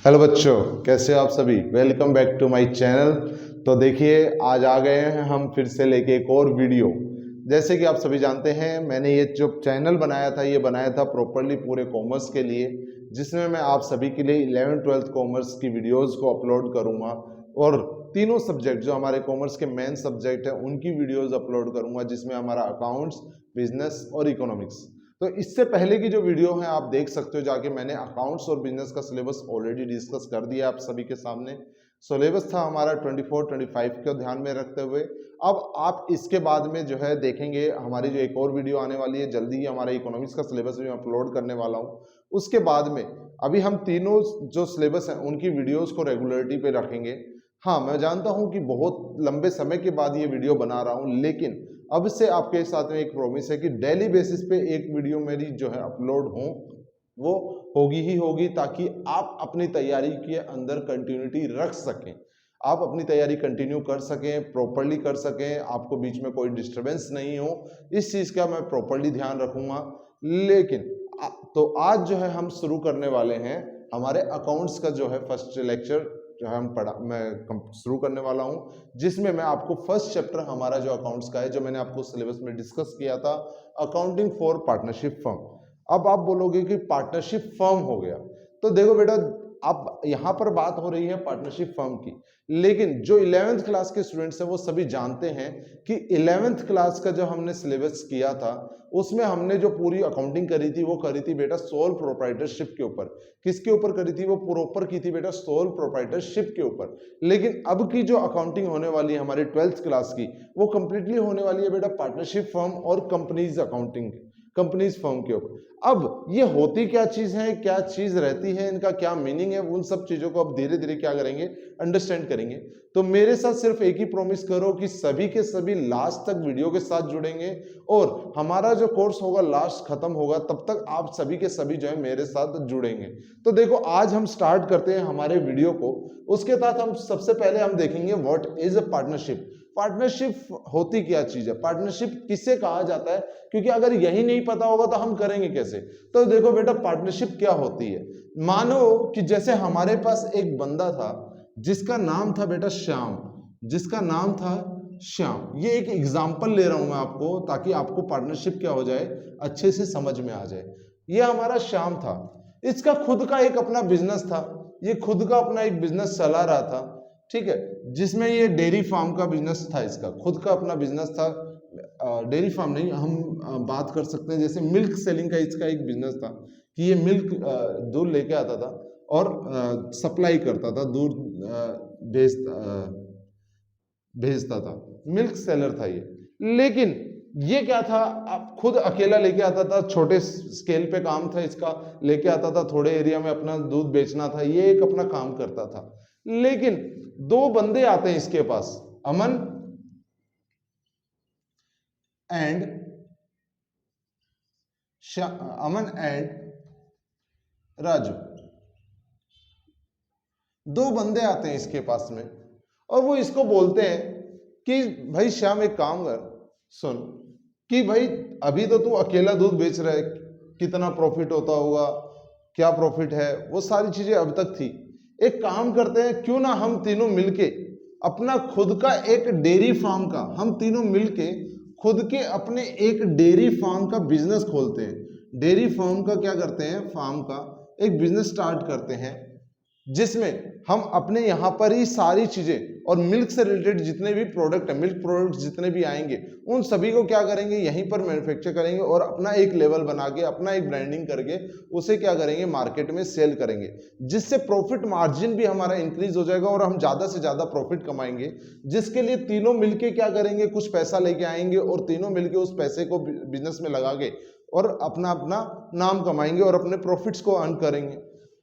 Hello बच्चों, कैसे हो आप सभी। Welcome back to my channel. तो देखिए, आज आ गए हैं हम फिर से लेके एक और वीडियो। जैसे कि आप सभी जानते हैं, मैंने ये जो चैनल बनाया था, ये बनाया था प्रॉपरली पूरे कॉमर्स के लिए, जिसमें मैं आप सभी के लिए 11th-12th कॉमर्स की वीडियोस को अपलोड करूंगा और तीनों सब्जेक्ट जो हमारे कॉमर्स के मेन सब्जेक्ट हैं उनकी वीडियोस अपलोड करूंगा, जिसमें हमारा अकाउंट्स, बिजनेस और इकोनॉमिक्स। तो इससे पहले की जो वीडियो है आप देख सकते हो जाके, मैंने अकाउंट्स और बिजनेस का सिलेबस ऑलरेडी डिस्कस कर दिया आप सभी के सामने। सिलेबस था हमारा 24-25 को ध्यान में रखते हुए। अब आप इसके बाद में जो है देखेंगे, हमारी जो एक और वीडियो आने वाली है जल्दी ही, हमारे इकोनॉमिक्स का सिलेबस भी मैं अपलोड करने वाला हूँ। उसके बाद में अभी हम तीनों जो सिलेबस हैं उनकी वीडियोस को रेगुलरिटी पे रखेंगे। हाँ, मैं जानता हूँ कि बहुत लंबे समय के बाद ये वीडियो बना रहा हूँ, लेकिन अब से आपके साथ में एक प्रॉमिस है कि डेली बेसिस पे एक वीडियो मेरी जो है अपलोड हो, वो होगी ही होगी, ताकि आप अपनी तैयारी के अंदर कंटिन्यूटी रख सकें, आप अपनी तैयारी कंटिन्यू कर सकें, प्रॉपरली कर सकें, आपको बीच में कोई डिस्टरबेंस नहीं हो। इस चीज़ का मैं प्रॉपरली ध्यान रखूंगा। लेकिन तो आज जो है हम शुरू करने वाले हैं हमारे अकाउंट्स का जो है फर्स्ट लेक्चर जो है मैं शुरू करने वाला हूं, जिसमें मैं आपको फर्स्ट चैप्टर हमारा जो अकाउंट्स का है, जो मैंने आपको सिलेबस में डिस्कस किया था, अकाउंटिंग फॉर पार्टनरशिप फर्म। अब आप बोलोगे कि पार्टनरशिप फर्म हो गया, तो देखो बेटा, अब यहां पर बात हो रही है पार्टनरशिप फर्म की, लेकिन जो 11th क्लास के स्टूडेंट्स हैं वो सभी जानते हैं कि 11th क्लास का जो हमने सिलेबस किया था उसमें हमने जो पूरी अकाउंटिंग करी थी वो करी थी बेटा सोल प्रोप्राइटरशिप के ऊपर। किसके ऊपर करी थी? वो प्रॉपर की थी बेटा सोल प्रोप्राइटरशिप के ऊपर। लेकिन अब की जो अकाउंटिंग होने वाली है हमारी 12th क्लास की, वो कंप्लीटली होने वाली है बेटा पार्टनरशिप फर्म और कंपनीज अकाउंटिंग, कंपनीज फर्म के ऊपर। अब ये होती क्या चीज है, क्या चीज रहती है, इनका क्या मीनिंग है, उन सब चीजों को अब धीरे धीरे क्या करेंगे, अंडरस्टैंड करेंगे। तो मेरे साथ सिर्फ एक ही प्रॉमिस करो कि सभी के सभी लास्ट तक वीडियो के साथ जुड़ेंगे, और हमारा जो कोर्स होगा लास्ट खत्म होगा तब तक आप सभी के सभी जो है मेरे साथ जुड़ेंगे। तो देखो, आज हम स्टार्ट करते हैं हमारे वीडियो को। उसके साथ हम सबसे पहले हम देखेंगे what is a partnership. Partnership होती क्या चीज है, पार्टनरशिप किसे कहा जाता है, क्योंकि अगर यही नहीं पता होगा तो हम करेंगे कैसे। तो देखो बेटा, पार्टनरशिप क्या होती है। मानो कि जैसे हमारे पास एक बंदा था जिसका नाम था बेटा श्याम, जिसका नाम था श्याम। ये एक एग्जाम्पल ले रहा हूं मैं आपको, ताकि आपको पार्टनरशिप क्या हो जाए, अच्छे से समझ में आ जाए। ये हमारा श्याम था, इसका खुद का एक अपना बिजनेस था, ये खुद का अपना एक बिजनेस चला रहा था, ठीक है, जिसमें ये डेयरी फार्म का बिजनेस था, इसका खुद का अपना बिजनेस था। डेयरी फार्म नहीं, हम बात कर सकते हैं जैसे मिल्क सेलिंग का इसका एक बिजनेस था, कि ये मिल्क दूध लेके आता था और सप्लाई करता था, दूध भेजता था, मिल्क सेलर था ये। लेकिन ये क्या था, अब खुद अकेला लेके आता था, छोटे स्केल पे काम था इसका, लेके आता था, थोड़े एरिया में अपना दूध बेचना था, ये एक अपना काम करता था। लेकिन दो बंदे आते हैं इसके पास, अमन एंड राजू। दो बंदे आते हैं इसके पास में, और वो इसको बोलते हैं कि भाई श्याम, एक काम कर, सुन कि भाई अभी तो तू अकेला दूध बेच रहा है, कितना प्रॉफिट होता होगा, क्या प्रॉफिट है, वो सारी चीजें अब तक थी। एक काम करते हैं, क्यों ना हम तीनों मिलके अपना खुद का एक डेयरी फार्म का, हम तीनों मिलके खुद के अपने एक डेयरी फार्म का बिजनेस खोलते हैं। डेयरी फार्म का क्या करते हैं, फार्म का एक बिजनेस स्टार्ट करते हैं, जिसमें हम अपने यहाँ पर ही सारी चीजें और मिल्क से रिलेटेड जितने भी प्रोडक्ट है, मिल्क प्रोडक्ट जितने भी आएंगे, उन सभी को क्या करेंगे, यहीं पर मैन्युफैक्चर करेंगे और अपना एक लेवल बना के, अपना एक ब्रांडिंग करके उसे क्या करेंगे, मार्केट में सेल करेंगे, जिससे प्रॉफिट मार्जिन भी हमारा इंक्रीज हो जाएगा और हम ज्यादा से ज्यादा प्रॉफिट कमाएंगे। जिसके लिए तीनों मिलके क्या करेंगे, कुछ पैसा लेके आएंगे और तीनों मिलके उस पैसे को बिजनेस में लगा के और अपना अपना नाम कमाएंगे और अपने प्रॉफिट्स को अर्न करेंगे।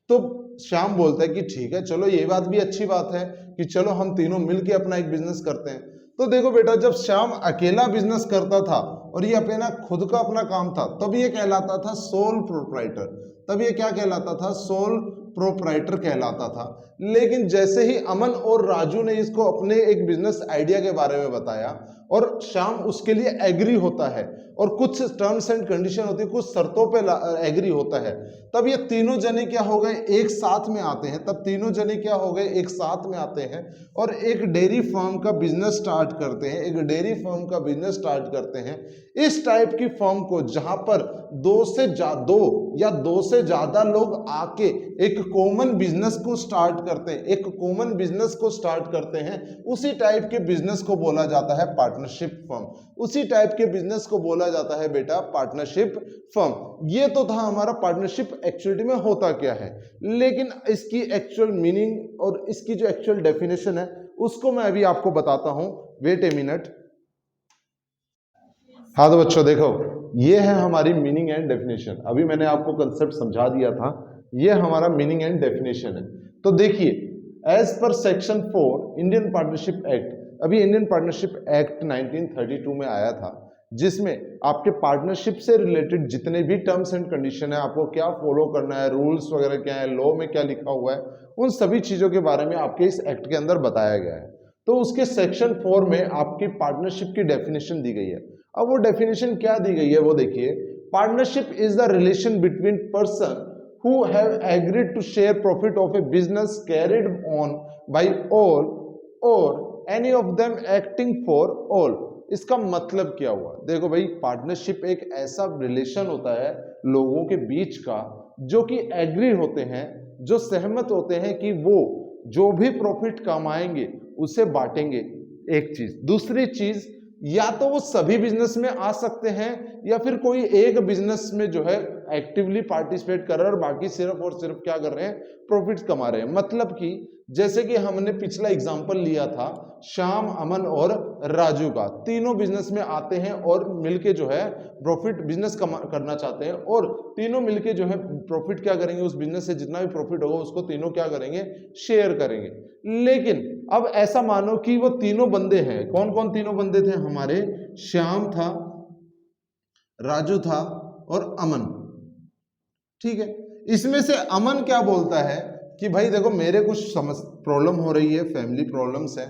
तो श्याम बोलता है कि ठीक है, चलो ये बात भी अच्छी बात है कि चलो हम तीनों मिलके अपना एक बिजनेस करते हैं। तो देखो बेटा, जब श्याम अकेला बिजनेस करता था और ये अपना खुद का अपना काम था, तब ये कहलाता था सोल प्रोप्राइटर। तब ये क्या कहलाता था, सोल प्रोप्राइटर कहलाता था। लेकिन जैसे ही अमन और राजू ने इसको अपने एक बिजनेस आइडिया के बारे में बताया, और श्याम उसके लिए एग्री होता है और कुछ टर्म्स एंड कंडीशन होती है, कुछ शर्तों पे एग्री होता है, तब ये तीनों जने क्या हो गए एक साथ में आते हैं। तब तीनों जने क्या हो गए एक साथ में आते हैं और एक डेयरी फार्म का बिजनेस स्टार्ट करते हैं। एक डेयरी फार्म का बिजनेस स्टार्ट करते हैं। इस टाइप की फर्म को जहां पर दो या दो से ज्यादा लोग आके एक कॉमन बिजनेस को स्टार्ट करते हैं, एक कॉमन बिजनेस को स्टार्ट करते हैं, उसी टाइप के बिजनेस को बोला जाता है पार्टनरशिप फर्म। उसी टाइप के बिजनेस को बोला जाता है बेटा पार्टनरशिप फर्म। ये तो था हमारा पार्टनरशिप एक्चुअली में होता क्या है, लेकिन इसकी एक्चुअल मीनिंग और इसकी जो एक्चुअल डेफिनेशन है उसको मैं अभी आपको बताता हूं। Wait a minute. हाँ तो बच्चों देखो, ये है हमारी मीनिंग एंड डेफिनेशन। अभी मैंने आपको कंसेप्ट समझा दिया था, ये हमारा मीनिंग एंड डेफिनेशन है। तो देखिए, as per section 4 Indian partnership act, अभी इंडियन पार्टनरशिप एक्ट 1932 में आया था, जिसमें आपके पार्टनरशिप से रिलेटेड जितने भी टर्म्स एंड कंडीशन है, आपको क्या फॉलो करना है, रूल्स वगैरह क्या है, लॉ में क्या लिखा हुआ है, उन सभी चीजों के बारे में आपके इस एक्ट के अंदर बताया गया है। तो उसके सेक्शन 4 में आपकी पार्टनरशिप की डेफिनेशन दी गई है। अब वो डेफिनेशन क्या दी गई है वो देखिए। Partnership is the relation between person who have agreed to share profit of a business carried on by all or any of them acting for all। इसका मतलब क्या हुआ? देखो भाई, पार्टनरशिप एक ऐसा रिलेशन होता है लोगों के बीच का जो कि एग्री होते हैं, जो सहमत होते हैं कि वो जो भी प्रॉफिट कमाएंगे उसे बांटेंगे। एक चीज। दूसरी चीज, या तो वो सभी बिजनेस में आ सकते हैं या फिर कोई एक बिजनेस में जो है एक्टिवली पार्टिसिपेट कर रहे हैं और बाकी सिर्फ और सिर्फ क्या कर रहे हैं, प्रॉफिट्स कमा रहे हैं। मतलब कि जैसे कि हमने पिछला एग्जांपल लिया था श्याम, अमन और राजू का, तीनों बिजनेस में आते हैं और मिलके जो है प्रॉफिट बिजनेस करना चाहते हैं और तीनों मिलके जो है प्रॉफिट क्या करेंगे, उस बिजनेस से जितना भी प्रॉफिट होगा उसको तीनों क्या करेंगे, शेयर करेंगे। लेकिन अब ऐसा मानो कि वो तीनों बंदे हैं। कौन कौन तीनों बंदे थे हमारे? श्याम था, राजू था और अमन। ठीक है। इसमें से अमन क्या बोलता है कि भाई देखो, मेरे कुछ प्रॉब्लम हो रही है, फैमिली प्रॉब्लम्स है,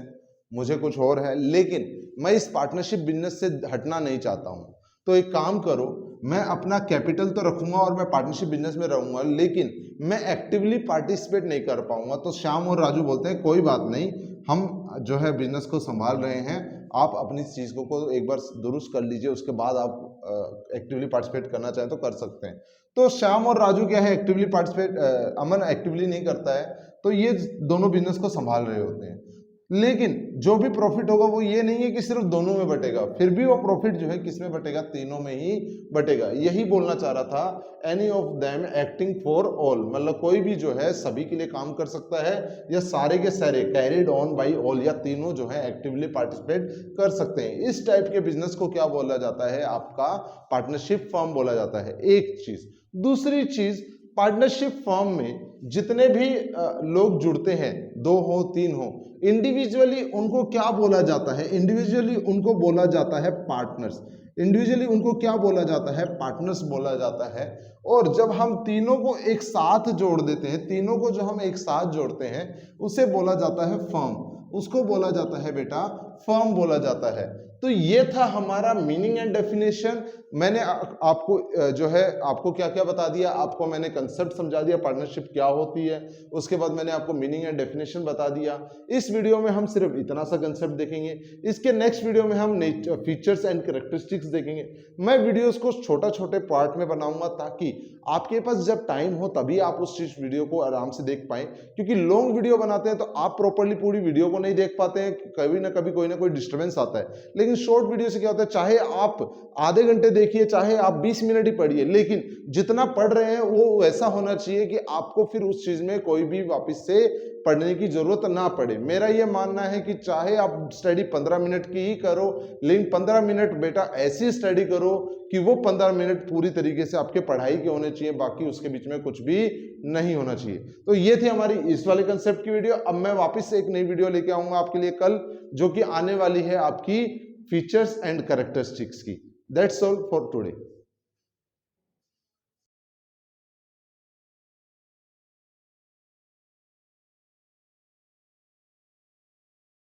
मुझे कुछ और है, लेकिन मैं इस पार्टनरशिप बिजनेस से हटना नहीं चाहता हूं। तो एक काम करो, मैं अपना कैपिटल तो रखूंगा और मैं पार्टनरशिप बिजनेस में रहूंगा, लेकिन मैं एक्टिवली पार्टिसिपेट नहीं कर पाऊंगा। तो श्याम और राजू बोलते हैं कोई बात नहीं, हम जो है बिजनेस को संभाल रहे हैं, आप अपनी चीज को एक बार दुरुस्त कर लीजिए, उसके बाद आप एक्टिवली पार्टिसिपेट करना चाहें तो कर सकते हैं। तो श्याम और राजू क्या है, एक्टिवली पार्टिसिपेट, अमन एक्टिवली नहीं करता है, तो ये दोनों बिजनेस को संभाल रहे होते हैं। लेकिन जो भी प्रॉफिट होगा वो ये नहीं है कि सिर्फ दोनों में बटेगा, फिर भी वो प्रॉफिट जो है किस में बटेगा, तीनों में ही बटेगा। यही बोलना चाह रहा था, any of them acting for all, मतलब कोई भी जो है सभी के लिए काम कर सकता है, या सारे के सारे कैरिड ऑन बाय ऑल, या तीनों जो है एक्टिवली पार्टिसिपेट कर सकते हैं। इस टाइप के बिजनेस को क्या बोला जाता है, आपका पार्टनरशिप फर्म बोला जाता है। एक चीज। दूसरी चीज, पार्टनरशिप फर्म में जितने भी लोग जुड़ते हैं, 2 हो 3 हो, इंडिविजुअली उनको क्या बोला जाता है, इंडिविजुअली उनको बोला जाता है पार्टनर्स। इंडिविजुअली उनको क्या बोला जाता है, पार्टनर्स बोला जाता है। और जब हम तीनों को एक साथ जोड़ देते हैं, तीनों को जो हम एक साथ जोड़ते हैं उसे बोला जाता है फर्म, उसको बोला जाता है बेटा फर्म बोला जाता है। तो ये था हमारा मीनिंग एंड डेफिनेशन। मैंने आपको जो है आपको क्या क्या बता दिया, आपको मैंने कंसेप्ट समझा दिया, पार्टनरशिप क्या होती है, उसके बाद मैंने आपको मीनिंग एंड डेफिनेशन बता दिया। इस वीडियो में हम सिर्फ इतना सा कंसेप्ट देखेंगे, इसके नेक्स्ट वीडियो में हम फीचर्स एंड कैरेक्टरिस्टिक्स देखेंगे। मैं वीडियोस को छोटा छोटे पार्ट में बनाऊंगा ताकि आपके पास जब टाइम हो तभी आप उस चीज वीडियो को आराम से देख पाएं, क्योंकि लॉन्ग वीडियो बनाते हैं तो आप प्रॉपरली पूरी वीडियो को नहीं देख पाते हैं, कभी ना कभी कोई ना कोई डिस्टर्बेंस आता है। लेकिन शॉर्ट वीडियो से क्या होता है, चाहे आप आधे घंटे देखिए, चाहे आप 20 मिनट ही पढ़िए, लेकिन जितना पढ़ रहे हैं वो वैसा होना चाहिए कि आपको फिर उस चीज में कोई भी वापस से पढ़ने की जरूरत ना पड़े। मेरा ये मानना है कि चाहे आप स्टडी 15 मिनट की ही करो, लेकिन 15 मिनट बेटा ऐसी स्टडी करो कि वो 15 मिनट पूरी तरीके से आपके पढ़ाई के होने चाहिए, बाकी उसके बीच में कुछ भी नहीं होना चाहिए। तो ये थी हमारी इस वाले कंसेप्ट की वीडियो। अब मैं वापस से एक नई वीडियो लेके आऊंगा आपके लिए कल, जो कि आने वाली है आपकी फीचर्स एंड कैरेक्टरिस्टिक्स की। That's all for today.